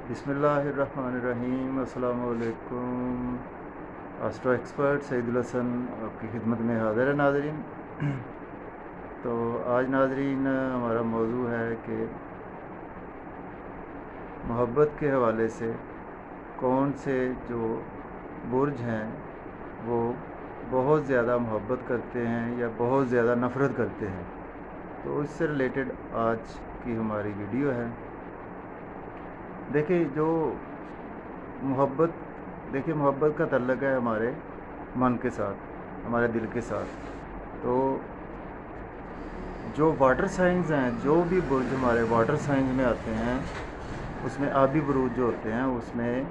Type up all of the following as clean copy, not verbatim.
बिस्मिल्लाहिर्रहमानिर्रहीम। अस्सलाम वालेकुम। एस्ट्रो एक्सपर्ट सईद उल हसन आपकी खिदमत में हाज़िर है नाज़रीन। तो आज नाज़रीन हमारा मौजू है कि मोहब्बत के हवाले से कौन से जो बुर्ज हैं वो बहुत ज़्यादा मोहब्बत करते हैं या बहुत ज़्यादा नफ़रत करते हैं। तो इससे रिलेटेड आज की हमारी वीडियो है। देखिए मोहब्बत का तल्लुक़ है हमारे मन के साथ, हमारे दिल के साथ। तो जो वाटर साइंस हैं, जो भी बुर्ज हमारे वाटर साइंस में आते हैं, उसमें आबी बुरूज जो होते हैं, उसमें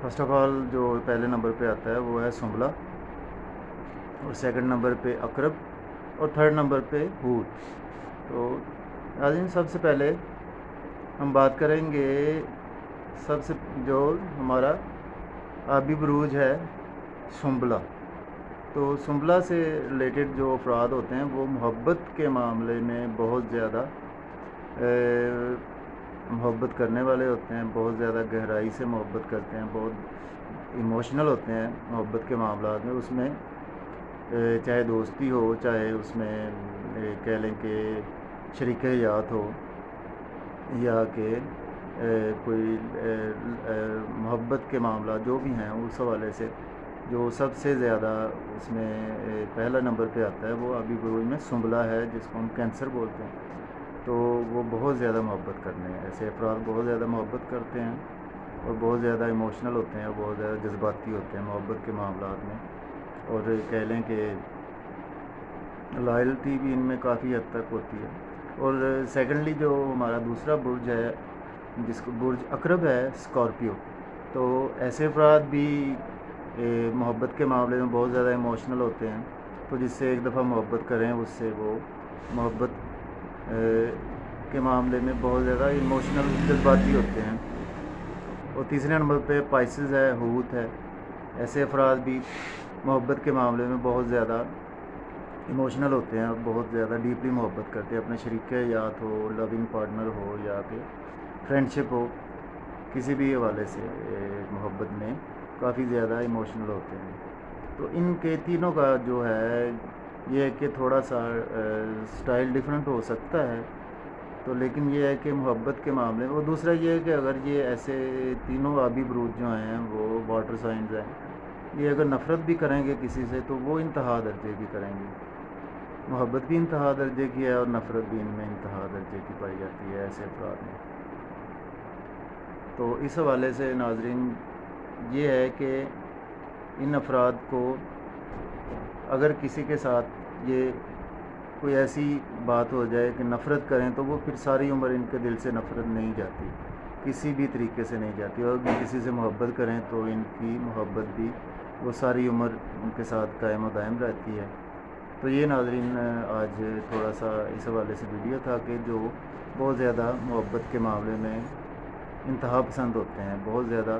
फ़र्स्ट ऑफ़ ऑल जो पहले नंबर पे आता है वो है सुंबला, और सेकंड नंबर पे अकरब, और थर्ड नंबर पे हूत। तो नाज़रीन सबसे पहले हम बात करेंगे सबसे जो हमारा आबी बुरूज है सुंबला। तो सुंबला से रिलेटेड जो अफराद होते हैं वो मोहब्बत के मामले में बहुत ज़्यादा मोहब्बत करने वाले होते हैं, बहुत ज़्यादा गहराई से मोहब्बत करते हैं, बहुत इमोशनल होते हैं मोहब्बत के मामलात में। उसमें चाहे दोस्ती हो, चाहे उसमें कह लें कि शरीक हयात हो, या कि कोई मोहब्बत के मामला जो भी हैं, उस हवाले से जो सबसे ज़्यादा उसमें पहला नंबर पे आता है वो आबी बुरूज में सुंबला है, जिसको हम कैंसर बोलते हैं। तो वो बहुत ज़्यादा मोहब्बत करने हैं, ऐसे अफराद बहुत ज़्यादा मोहब्बत करते हैं और बहुत ज़्यादा इमोशनल होते हैं, बहुत ज़्यादा जज्बाती होते हैं मोहब्बत के मामलात में। और कह लें कि लॉयल्टी भी इनमें काफ़ी हद तक होती है। और सेकेंडली जो हमारा दूसरा बुर्ज है, जिसको बुर्ज अकरब है, स्कॉर्पियो। तो ऐसे अफराद भी मोहब्बत के मामले में बहुत ज़्यादा इमोशनल होते हैं। तो जिससे एक दफ़ा मोहब्बत करें, उससे वो मोहब्बत के मामले में बहुत ज़्यादा इमोशनल जज्बाती होते हैं। और तीसरे नंबर पे पाइसेस है, हूत है। ऐसे अफराद भी मोहब्बत के मामले में बहुत ज़्यादा इमोशनल होते हैं और बहुत ज़्यादा डीपली मोहब्बत करते हैं, अपने शरीक हयात हो, लविंग पार्टनर हो, या फिर फ्रेंडशिप हो, किसी भी हवाले से मोहब्बत में काफ़ी ज़्यादा इमोशनल होते हैं। तो इनके तीनों का जो है ये है कि थोड़ा सा स्टाइल डिफरेंट हो सकता है। तो लेकिन ये है कि मोहब्बत के मामले में, और दूसरा ये है कि अगर ये ऐसे तीनों आबी बुरूज जो हैं वो वाटर साइंस हैं, ये अगर नफ़रत भी करेंगे किसी से तो वो इंतहा दर्जे की करेंगे। मोहब्बत भी इंतहा दर्जे की है और नफ़रत भी इनमें इंतहा दर्जे की पाई जाती है ऐसे अफराद में। तो इस हवाले से नाज़रीन ये है कि इन अफराद को अगर किसी के साथ ये कोई ऐसी बात हो जाए कि नफ़रत करें, तो वो फिर सारी उम्र इनके दिल से नफ़रत नहीं जाती, किसी भी तरीके से नहीं जाती। और अगर किसी से मोहब्बत करें तो इनकी मोहब्बत भी वो सारी उम्र उनके साथ कायम व दायम रहती है। तो ये नाज़रीन आज थोड़ा सा इस हवाले से वीडियो था कि जो बहुत ज़्यादा मोहब्बत के मामले में इंतहा पसंद होते हैं, बहुत ज़्यादा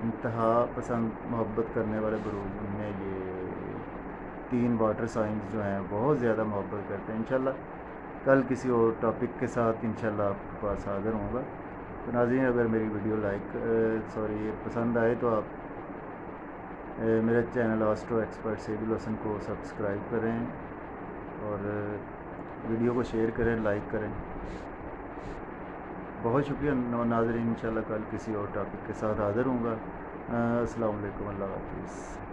इंतहा पसंद मोहब्बत करने वाले बुरूज, उनमें ये तीन वाटर साइंस जो हैं बहुत ज़्यादा मोहब्बत करते हैं। इंशाल्लाह कल किसी और टॉपिक के साथ इंशाल्लाह आपके पास हाज़िर होऊंगा। तो नाज़रीन अगर मेरी वीडियो पसंद आए तो आप मेरे चैनल एस्ट्रो एक्सपर्ट सईद उल हसन को सब्सक्राइब करें और वीडियो को शेयर करें, लाइक करें। बहुत शुक्रिया नाज़रीन। इंशाल्लाह कल किसी और टॉपिक के साथ हाज़िर होऊंगा। अस्सलाम वालेकुम, अल्लाह हाफ़िज़।